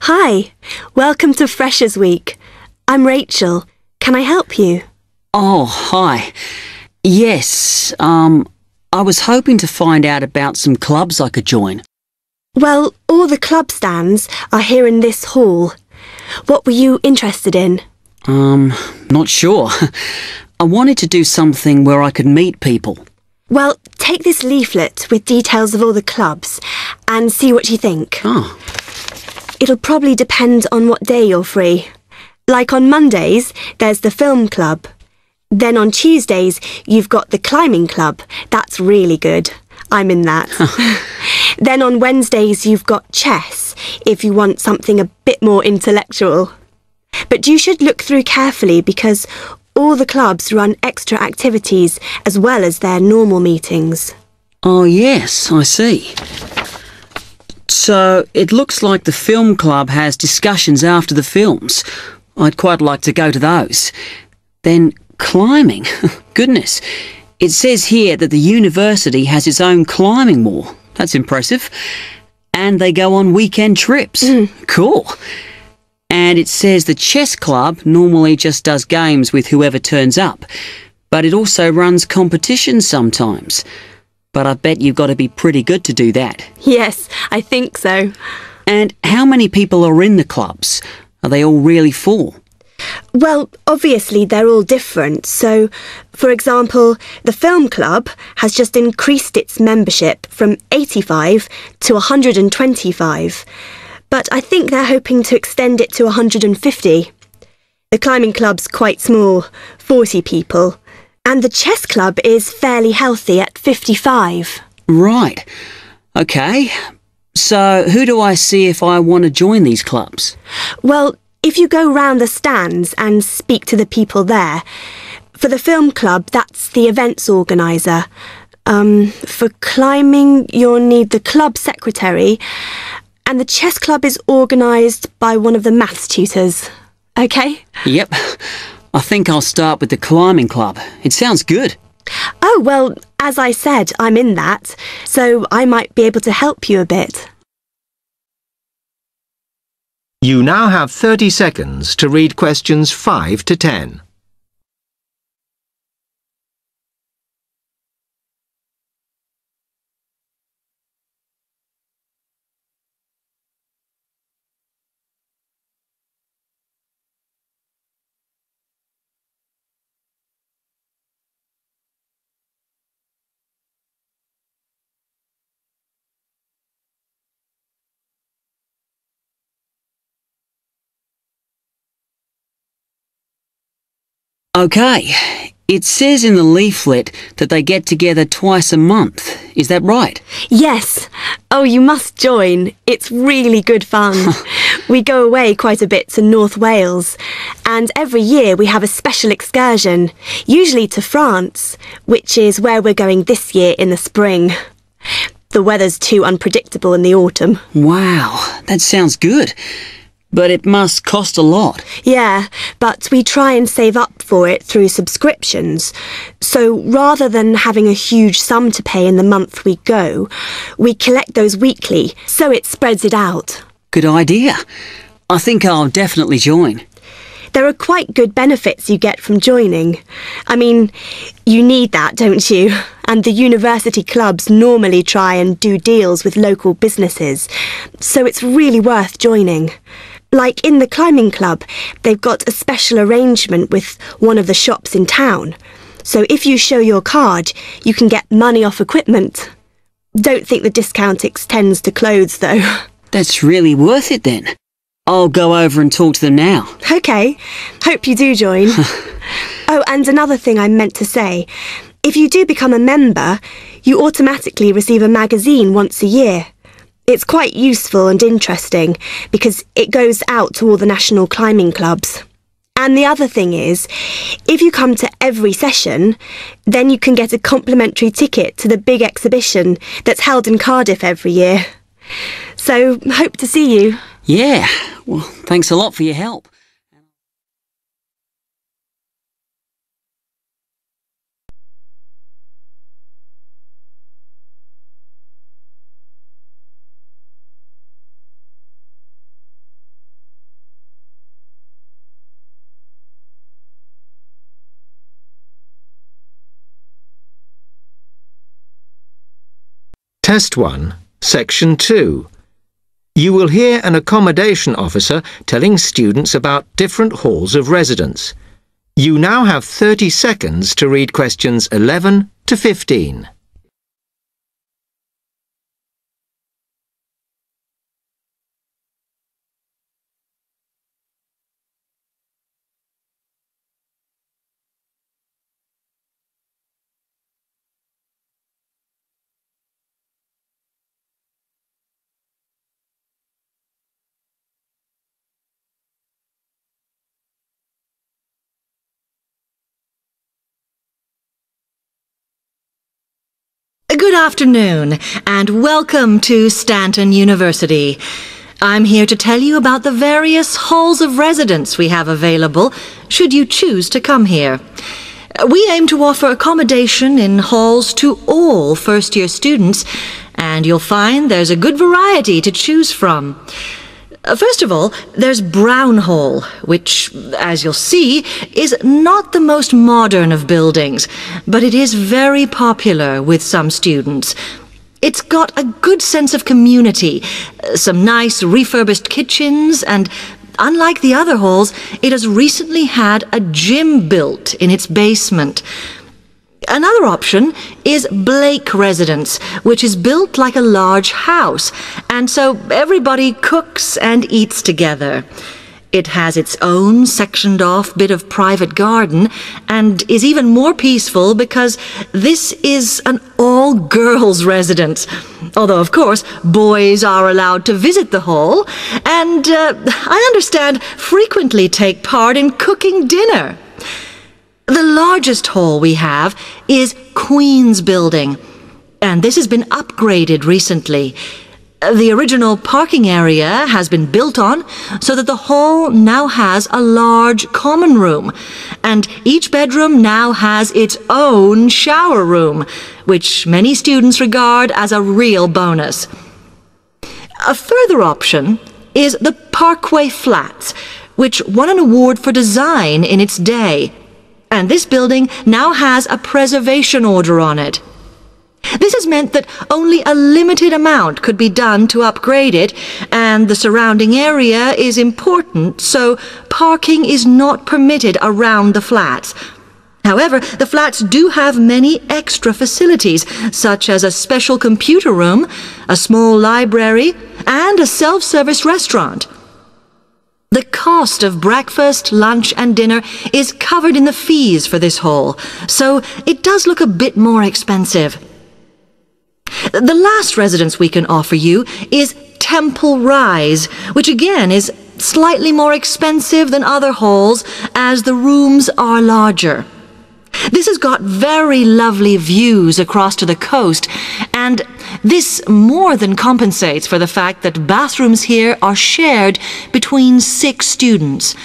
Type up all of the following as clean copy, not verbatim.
Hi, welcome to Freshers Week. I'm Rachel. Can I help you? Oh, hi. Yes, I was hoping to find out about some clubs I could join. Well, all the club stands are here in this hall. What were you interested in? Not sure. I wanted to do something where I could meet people. Well, take this leaflet with details of all the clubs and see what you think. Oh, It'll probably depend on what day you're free. Like on Mondays, there's the film club. Then on Tuesdays, you've got the climbing club. That's really good. I'm in that. Then on Wednesdays, you've got chess, if you want something a bit more intellectual. But you should look through carefully because all the clubs run extra activities as well as their normal meetings. oh yes, I see. So it looks like the film club has discussions after the films. I'd quite like to go to those. Then climbing. Goodness. It says here that the university has its own climbing wall. That's impressive. And they go on weekend trips. Cool. And it says the chess club normally just does games with whoever turns up, but it also runs competitions sometimes. But I bet you've got to be pretty good to do that. Yes, I think so. And how many people are in the clubs? Are they all really full? Well, obviously they're all different. So, for example, the film club has just increased its membership from 85 to 125. But I think they're hoping to extend it to 150. The climbing club's quite small, 40 people. And the chess club is fairly healthy at 55. Right. Okay. So who do I see if I want to join these clubs? Well, if you go round the stands and speak to the people there, for the film club, that's the events organiser. For climbing, you'll need the club secretary, and the chess club is organised by one of the maths tutors. OK? Yep. I think I'll start with the climbing club. It sounds good. Oh, well, as I said, I'm in that, so I might be able to help you a bit. You now have 30 seconds to read questions 5 to 10. Okay. It says in the leaflet that they get together twice a month. Is that right? Yes. Oh, you must join. It's really good fun. We go away quite a bit to North Wales, and every year we have a special excursion, usually to France, which is where we're going this year in the spring. The weather's too unpredictable in the autumn. Wow, that sounds good. But it must cost a lot. Yeah, but we try and save up for it through subscriptions. So rather than having a huge sum to pay in the month we go, we collect those weekly, so it spreads it out. Good idea. I think I'll definitely join. There are quite good benefits you get from joining. I mean, you need that, don't you? And the university clubs normally try and do deals with local businesses, so it's really worth joining. Like in the climbing club, they've got a special arrangement with one of the shops in town. So if you show your card, you can get money off equipment. Don't think the discount extends to clothes, though. That's really worth it then. I'll go over and talk to them now. OK. Hope you do join. Oh, and another thing I meant to say. If you do become a member, you automatically receive a magazine once a year. It's quite useful and interesting because it goes out to all the national climbing clubs. And the other thing is, if you come to every session, then you can get a complimentary ticket to the big exhibition that's held in Cardiff every year. So, hope to see you. Yeah, well, thanks a lot for your help. Test 1, Section 2. You will hear an accommodation officer telling students about different halls of residence. You now have 30 seconds to read questions 11 to 15. Good afternoon, and welcome to Stanton University. I'm here to tell you about the various halls of residence we have available, should you choose to come here. We aim to offer accommodation in halls to all first-year students, and you'll find there's a good variety to choose from. First of all, there's Brown Hall, which, as you'll see, is not the most modern of buildings, but it is very popular with some students. It's got a good sense of community, some nice refurbished kitchens, and unlike the other halls, it has recently had a gym built in its basement. Another option is Blake Residence, which is built like a large house, and so everybody cooks and eats together. It has its own sectioned-off bit of private garden and is even more peaceful because this is an all-girls residence. Although, of course, boys are allowed to visit the hall and, I understand, frequently take part in cooking dinner. The largest hall we have is Queen's Building, and this has been upgraded recently. The original parking area has been built on so that the hall now has a large common room, and each bedroom now has its own shower room, which many students regard as a real bonus. A further option is the Parkway Flats, which won an award for design in its day. And this building now has a preservation order on it. This has meant that only a limited amount could be done to upgrade it, and the surrounding area is important, so parking is not permitted around the flats. However, the flats do have many extra facilities, such as a special computer room, a small library, and a self-service restaurant. The cost of breakfast, lunch, and dinner is covered in the fees for this hall, so it does look a bit more expensive. The last residence we can offer you is Temple Rise, which again is slightly more expensive than other halls as the rooms are larger. This has got very lovely views across to the coast, and this more than compensates for the fact that bathrooms here are shared between 6 students.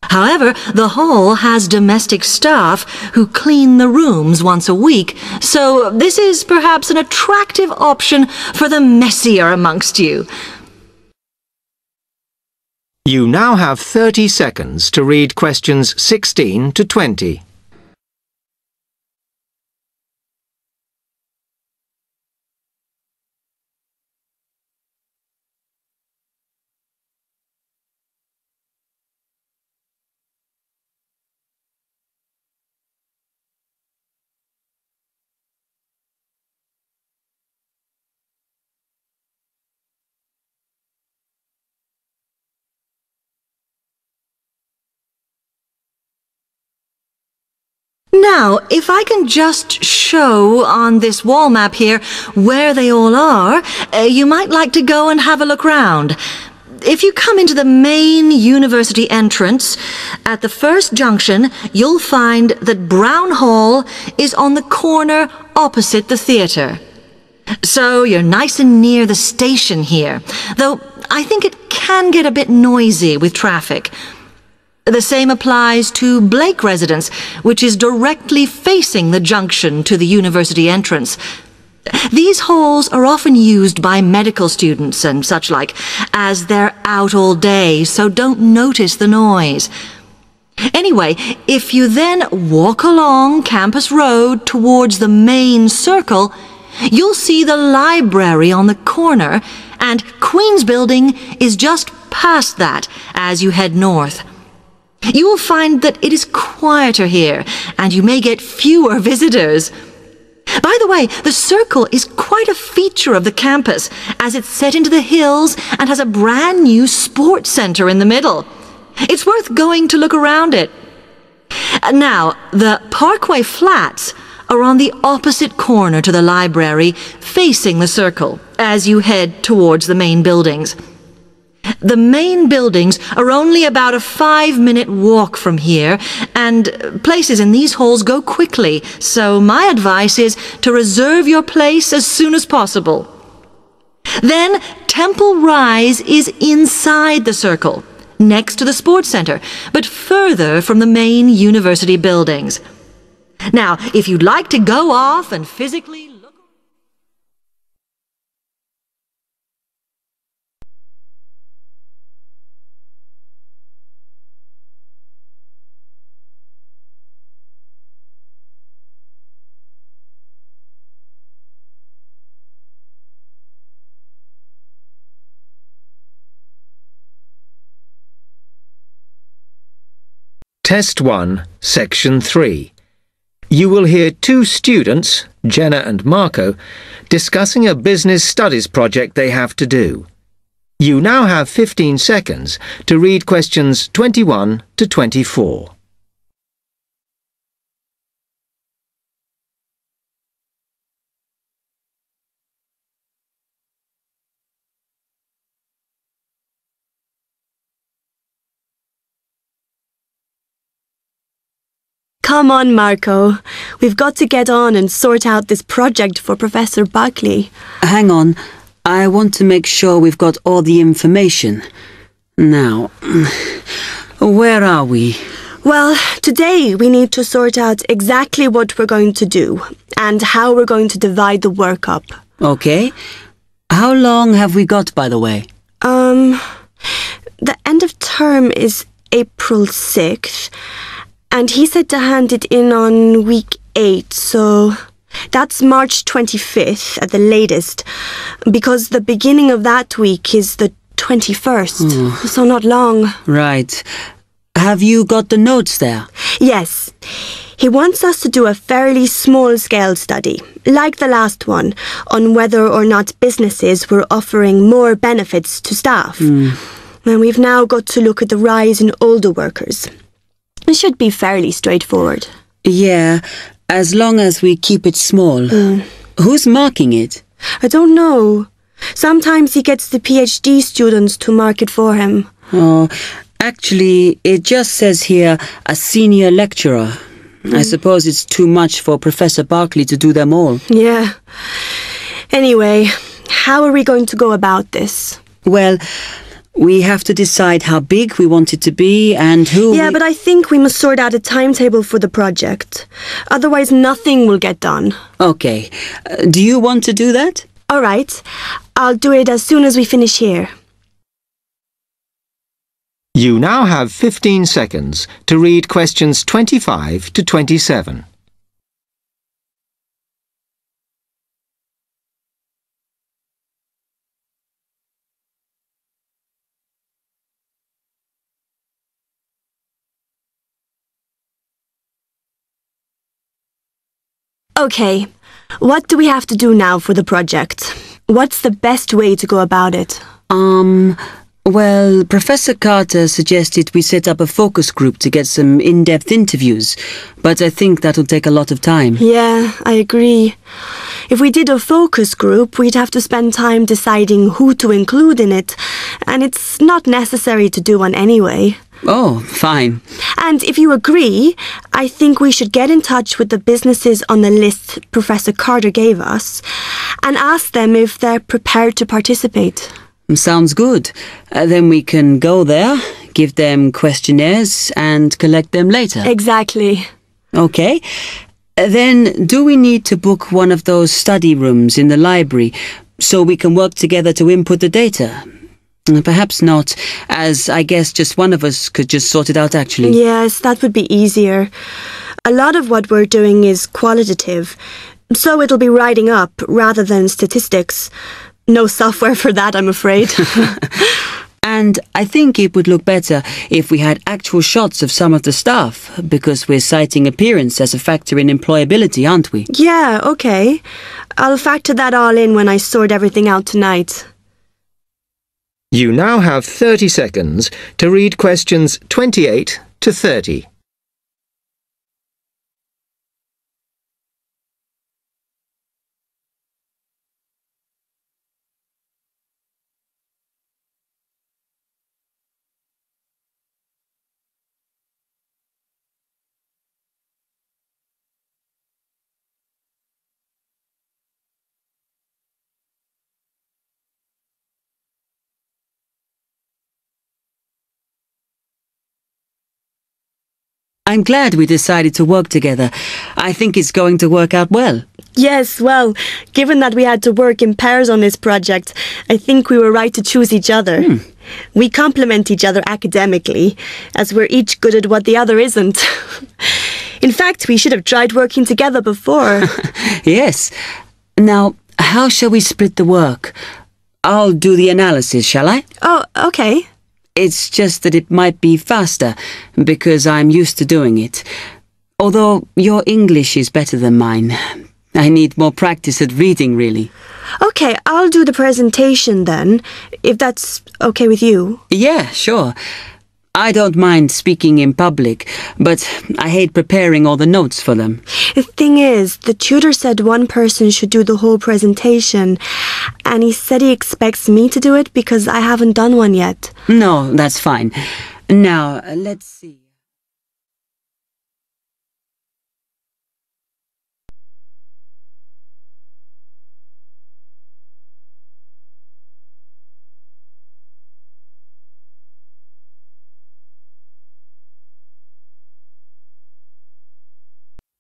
However, the hall has domestic staff who clean the rooms once a week, so this is perhaps an attractive option for the messier amongst you. You now have 30 seconds to read questions 16 to 20. Now, if I can just show on this wall map here where they all are, you might like to go and have a look round. If you come into the main university entrance, at the first junction, you'll find that Brown Hall is on the corner opposite the theatre. So you're nice and near the station here, though I think it can get a bit noisy with traffic. The same applies to Blake Residence, which is directly facing the junction to the university entrance. These halls are often used by medical students and such like, as they're out all day, so don't notice the noise. Anyway, if you then walk along Campus Road towards the main circle, you'll see the library on the corner, and Queen's Building is just past that as you head north. You will find that it is quieter here, and you may get fewer visitors. By the way, the circle is quite a feature of the campus, as it's set into the hills and has a brand new sports center in the middle. It's worth going to look around it. Now, the Parkway Flats are on the opposite corner to the library, facing the circle, as you head towards the main buildings. The main buildings are only about a 5-minute walk from here, and places in these halls go quickly, so my advice is to reserve your place as soon as possible. Then Temple Rise is inside the circle, next to the sports center, but further from the main university buildings. Now, if you'd like to go off and physically look... Test 1, Section 3. You will hear two students, Jenna and Marco, discussing a business studies project they have to do. You now have 15 seconds to read questions 21 to 24. Come on, Marco. We've got to get on and sort out this project for Professor Buckley. Hang on. I want to make sure we've got all the information. Now, where are we? Well, today we need to sort out exactly what we're going to do and how we're going to divide the work up. Okay. How long have we got, by the way? The end of term is April 6th. And he said to hand it in on week 8, so that's March 25th at the latest, because the beginning of that week is the 21st, so not long. Right. Have you got the notes there? Yes. He wants us to do a fairly small-scale study, like the last one, on whether or not businesses were offering more benefits to staff. And we've now got to look at the rise in older workers. It should be fairly straightforward. Yeah, as long as we keep it small. Who's marking it? I don't know. Sometimes he gets the PhD students to mark it for him. Oh, actually, it just says here, a senior lecturer. I suppose it's too much for Professor Barclay to do them all. Yeah. Anyway, how are we going to go about this? Well, we have to decide how big we want it to be and who... Yeah, but I think we must sort out a timetable for the project. Otherwise, nothing will get done. Okay. Do you want to do that? All right. I'll do it as soon as we finish here. You now have 15 seconds to read questions 25 to 27. Okay, what do we have to do now for the project? What's the best way to go about it? Well, Professor Carter suggested we set up a focus group to get some in-depth interviews, but I think that'll take a lot of time. Yeah, I agree. If we did a focus group, we'd have to spend time deciding who to include in it, and it's not necessary to do one anyway. Oh, fine. And if you agree, I think we should get in touch with the businesses on the list Professor Carter gave us and ask them if they're prepared to participate. Sounds good. Then we can go there, give them questionnaires and collect them later. Exactly. Okay. Then do we need to book one of those study rooms in the library so we can work together to input the data? Perhaps not, as I guess just one of us could just sort it out actually. Yes, that would be easier. A lot of what we're doing is qualitative, So it'll be writing up rather than statistics. No software for that, I'm afraid. And I think it would look better if we had actual shots of some of the staff, because we're citing appearance as a factor in employability, aren't we? Yeah, okay. I'll factor that all in when I sort everything out tonight. You now have 30 seconds to read questions 28 to 30. I'm glad we decided to work together. I think it's going to work out well. Yes, well, given that we had to work in pairs on this project, I think we were right to choose each other. We complement each other academically, as we're each good at what the other isn't. In fact, we should have tried working together before. Yes. Now, how shall we split the work? I'll do the analysis, shall I? Oh, okay. It's just that it might be faster, because I'm used to doing it. Although your English is better than mine. I need more practice at reading, really. Okay, I'll do the presentation then, if that's okay with you. Yeah, sure. I don't mind speaking in public, but I hate preparing all the notes for them. The thing is, the tutor said one person should do the whole presentation, and he said he expects me to do it because I haven't done one yet. No, that's fine. Now, let's see.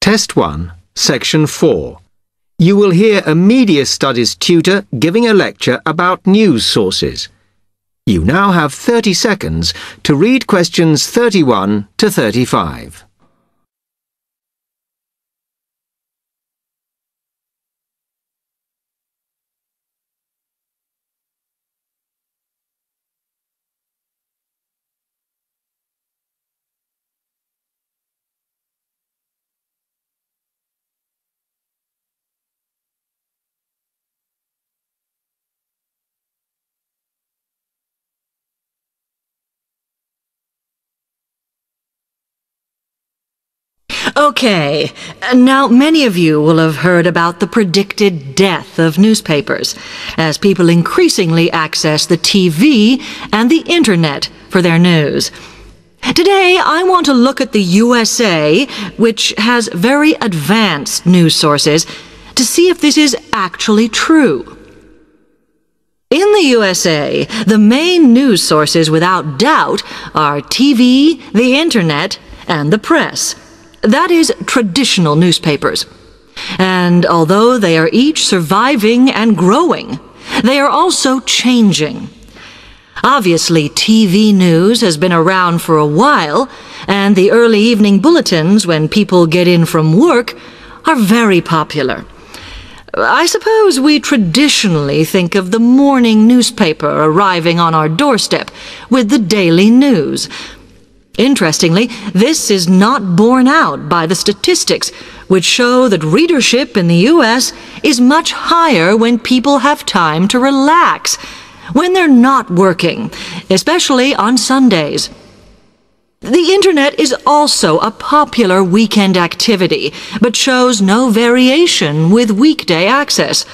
Test 1, Section 4. You will hear a media studies tutor giving a lecture about news sources. You now have 30 seconds to read questions 31 to 35. Okay, now many of you will have heard about the predicted death of newspapers, as people increasingly access the TV and the internet for their news. Today, I want to look at the USA, which has very advanced news sources, to see if this is actually true. In the USA, the main news sources without doubt are TV, the internet, and the press. That is, traditional newspapers. And although they are each surviving and growing, they are also changing. Obviously, TV news has been around for a while, and the early evening bulletins when people get in from work are very popular. I suppose we traditionally think of the morning newspaper arriving on our doorstep with the daily news. Interestingly, this is not borne out by the statistics, which show that readership in the U.S. is much higher when people have time to relax, when they're not working, especially on Sundays. The internet is also a popular weekend activity, but shows no variation with weekday access.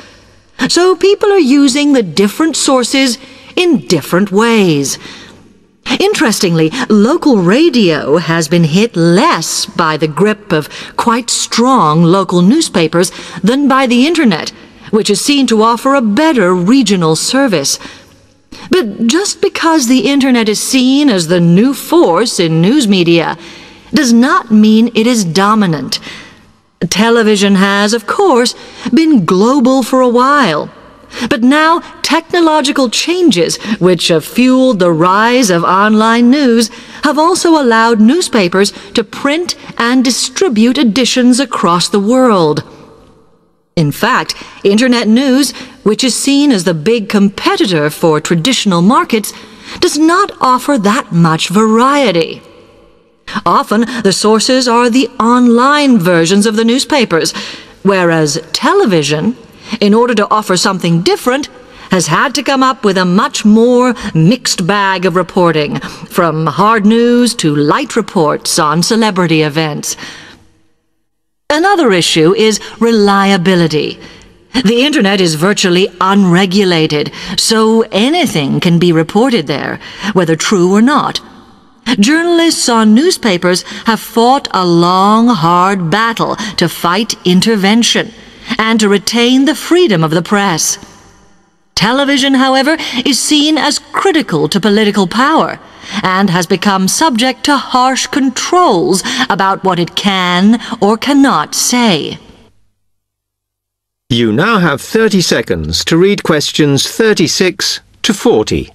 So people are using the different sources in different ways. Interestingly, local radio has been hit less by the grip of quite strong local newspapers than by the internet, which is seen to offer a better regional service. But just because the internet is seen as the new force in news media does not mean it is dominant. Television has, of course, been global for a while. But now technological changes, which have fueled the rise of online news, have also allowed newspapers to print and distribute editions across the world. In fact, Internet news, which is seen as the big competitor for traditional markets, does not offer that much variety. Often, the sources are the online versions of the newspapers, whereas television, in order to offer something different, has had to come up with a much more mixed bag of reporting, from hard news to light reports on celebrity events. Another issue is reliability. The Internet is virtually unregulated, so anything can be reported there, whether true or not. Journalists on newspapers have fought a long, hard battle to fight intervention and to retain the freedom of the press. Television, however, is seen as critical to political power and has become subject to harsh controls about what it can or cannot say. You now have 30 seconds to read questions 36 to 40.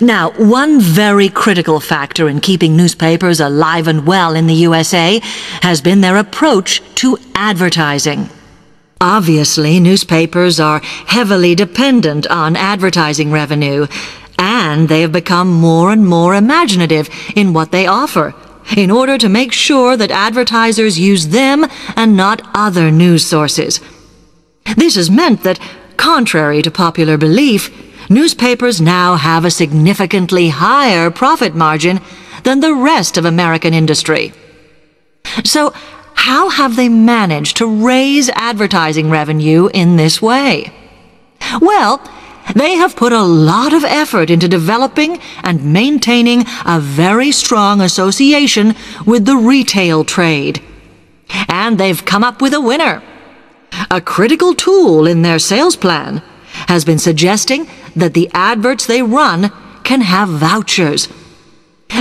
Now, one very critical factor in keeping newspapers alive and well in the USA has been their approach to advertising. Obviously, newspapers are heavily dependent on advertising revenue, and they have become more and more imaginative in what they offer, in order to make sure that advertisers use them and not other news sources. This has meant that, contrary to popular belief, newspapers now have a significantly higher profit margin than the rest of American industry. So, how have they managed to raise advertising revenue in this way? Well, they have put a lot of effort into developing and maintaining a very strong association with the retail trade. And they've come up with a winner. A critical tool in their sales plan has been suggesting that the adverts they run can have vouchers.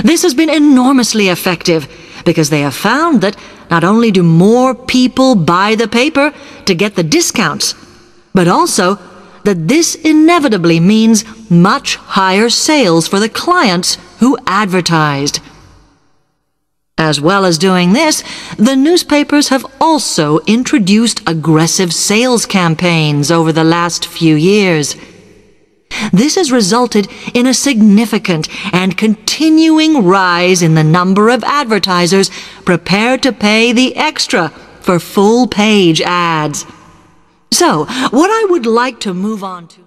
This has been enormously effective because they have found that not only do more people buy the paper to get the discounts, but also that this inevitably means much higher sales for the clients who advertised. As well as doing this, the newspapers have also introduced aggressive sales campaigns over the last few years. This has resulted in a significant and continuing rise in the number of advertisers prepared to pay the extra for full-page ads. So, what I would like to move on to